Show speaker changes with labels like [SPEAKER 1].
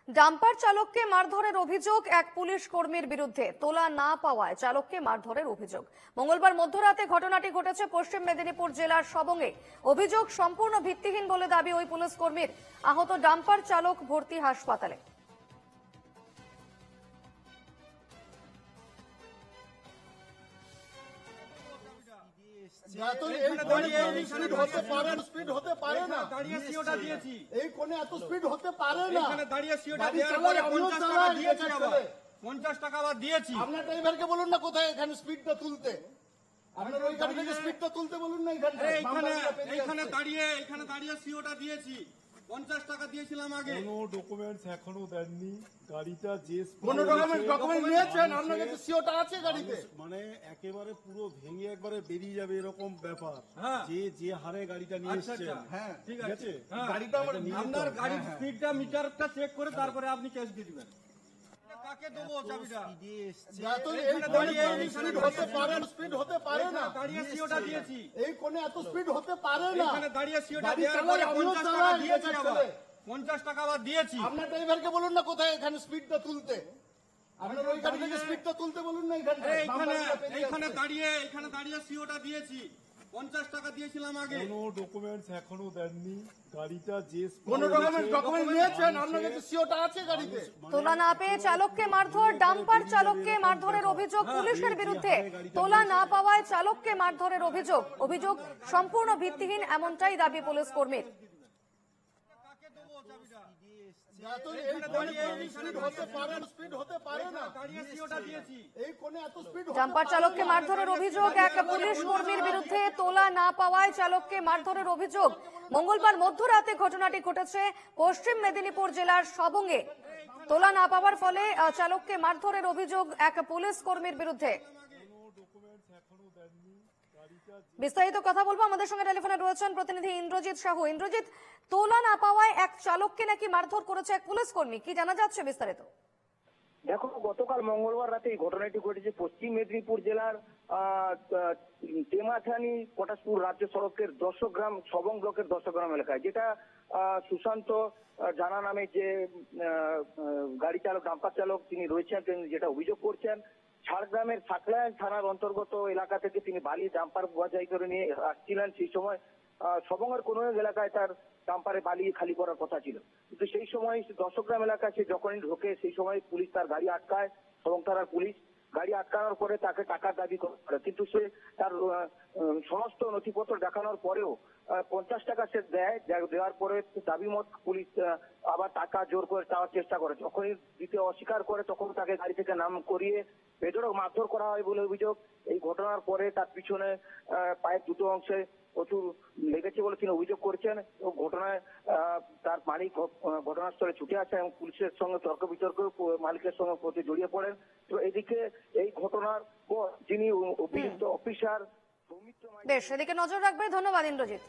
[SPEAKER 1] Dumper চালককে মারধরের অভিযোগ এক পুলিশ কর্মীর বিরুদ্ধে। তোলা না পাওয়ায় চালককে মারধরের অভিযোগ। মঙ্গলবার মধ্যরাতে ঘটনাটি ঘটেছে পশ্চিম মেদিনীপুর জেলার সবংয়ে। অভিযোগ সম্পূর্ণ ভিত্তিহীন বলে দাবি ওই পুলিশ কর্মীর। আহত ডাম্পার চালক ভর্তি হাসপাতালে।
[SPEAKER 2] স্পিড হতে পারে না, দাঁড়িয়ে সিওটা দিয়েছি। এই কোণে এত স্পিড হতে পারে না, এখানে দাঁড়িয়ে সিওটা দেওয়ার পরে 50 টাকা দিয়েছি। আবার 50 টাকা আবার দিয়েছি। আপনার ড্রাইভারকে বলুন না কোথায় এখানে স্পিডটা তুলতে, আপনার ওই গাড়ি থেকে স্পিডটা তুলতে বলুন না। এখানে দাঁড়িয়ে সিওটা দিয়েছি। 50 টাকা দিয়েছিলাম আগে।
[SPEAKER 3] কোনো ডকুমেন্টস এখনো দেননি। গাড়িটা যে
[SPEAKER 2] কোন ডকুমেন্ট নিয়েছেন? আপনার কাছে সিওটা আছে গাড়িতে?
[SPEAKER 3] মানে একেবারে পুরো ভেঙে একবারে বেরিয়ে যাবে এরকম ব্যাপার। যে হারে গাড়িটা নিয়ে এসেছেন।
[SPEAKER 2] হ্যাঁ
[SPEAKER 3] ঠিক আছে,
[SPEAKER 2] গাড়িটা
[SPEAKER 3] আপনার
[SPEAKER 2] গাড়ির স্পিডটা মিটারটা চেক করে তারপরে আপনি ক্যাশ দিয়ে দিবেন। কাকে দেবো চাবিটা? স্পিড হতে পারে না, দাঁড়িয়ে সিওটা দিয়েছি। এই কোণে এত স্পিড হতে পারে না, এখানে দাঁড়িয়ে সিওটা দেওয়ার পরে 50 টাকা দিয়েছি। আবার 50 টাকা আবার দিয়েছি। আপনার ড্রাইভারকে বলুন না কোথায় এখানে স্পিডটা তুলতে, আপনার ওই গাড়ি থেকে স্পিডটা তুলতে বলুন না। এখানে দাঁড়িয়ে সিওটা দিয়েছি। 50 টাকা দিয়েছিলাম আগে।
[SPEAKER 3] কোনো ডকুমেন্টস এখনো দেননি। গাড়িটা যে
[SPEAKER 2] কোন ডকুমেন্ট নিয়েছেন? আপনার কাছে সিওটা আছে গাড়িতে?
[SPEAKER 1] তোলা না পেয়ে চালককে মারধর। ডাম্পার চালককে মারধরের অভিযোগ পুলিশের বিরুদ্ধে। তোলা না পাওয়ায় চালককে মারধরের অভিযোগ সম্পূর্ণ ভিত্তিহীন, এমনটাই দাবি পুলিশ কর্মীর। ডাম্পার চালককে মারধরের অভিযোগ এক পুলিশ কর্মীর বিরুদ্ধে। তোলা না পাওয়ায় চালককে মারধরের অভিযোগ। মঙ্গলবার মধ্যরাতে ঘটনাটি ঘটেছে পশ্চিম মেদিনীপুর জেলার সবংয়ে। তোলা না পাওয়ার ফলে চালককে মারধরের অভিযোগ এক পুলিশ কর্মীর বিরুদ্ধে। বিস্তারিত কথা বলবো, আমাদের সঙ্গে টেলিফোনে রয়েছেন প্রতিনিধি ইন্দ্রজিৎ সাহু। ইন্দ্রজিৎ, তোলা না পাওয়ায় এক চালককে নাকি মারধর করেছে এক পুলিশ কর্মী, কি জানা যাচ্ছে বিস্তারিত?
[SPEAKER 4] দেখো, গতকাল মঙ্গলবার রাতে এই ঘটনাটি ঘটেছে পশ্চিম মেদিনীপুর জেলার টেমাথানি পটাশপুর রাজ্য সড়কের দশগ্রাম সবং ব্লকের দশগ্রাম এলাকায়, যেটা সুশান্ত জানা নামে যে গাড়ি চালক ডাম্পার চালক তিনি রয়েছেন, তিনি যেটা অভিযোগ করছেন, ঝাড়গ্রামের সাকলাইন থানার অন্তর্গত এলাকা থেকে তিনি বালি ডাম্পার বোঝাই করে নিয়ে আসছিলেন। সেই সময় সবংয়ের কোন এলাকায় তার ডাম্পারে বালি খালি করার কথা ছিল, কিন্তু সেই সময় দশগ্রাম এলাকায় সে যখনই ঢোকে সেই সময় পুলিশ তার গাড়ি আটকায়। সবং থানার পুলিশ গাড়ি আটকানোর পরে তাকে টাকার দাবি করে, কিন্তু সে তার সমস্ত নথিপত্র দেখানোর পরেও 50 টাকা সে দেওয়ার পরে দাবি মত পুলিশ আবার টাকা জোর করে চাওয়ার চেষ্টা করে। যখনই দিতে অস্বীকার করে তখন তাকে গাড়ি থেকে নাম করিয়ে বেধড়ক মারধর করা হয় বলে অভিযোগ। এই ঘটনার পরে তার পিছনে পায়ের দুটো অংশে প্রচুর লেগেছে বলে তিনি অভিযোগ করেছেন। ঘটনায় তার মালিক ঘটনাস্থলে ছুটে আসেন এবং পুলিশের সঙ্গে তর্ক বিতর্ক মালিকের সঙ্গে জড়িয়ে পড়েন। তো এদিকে এই ঘটনার পর যিনি অভিযুক্ত অফিসার
[SPEAKER 1] বেশ, এদিকে নজর রাখবে। ধন্যবাদ ইন্দ্রজিৎ।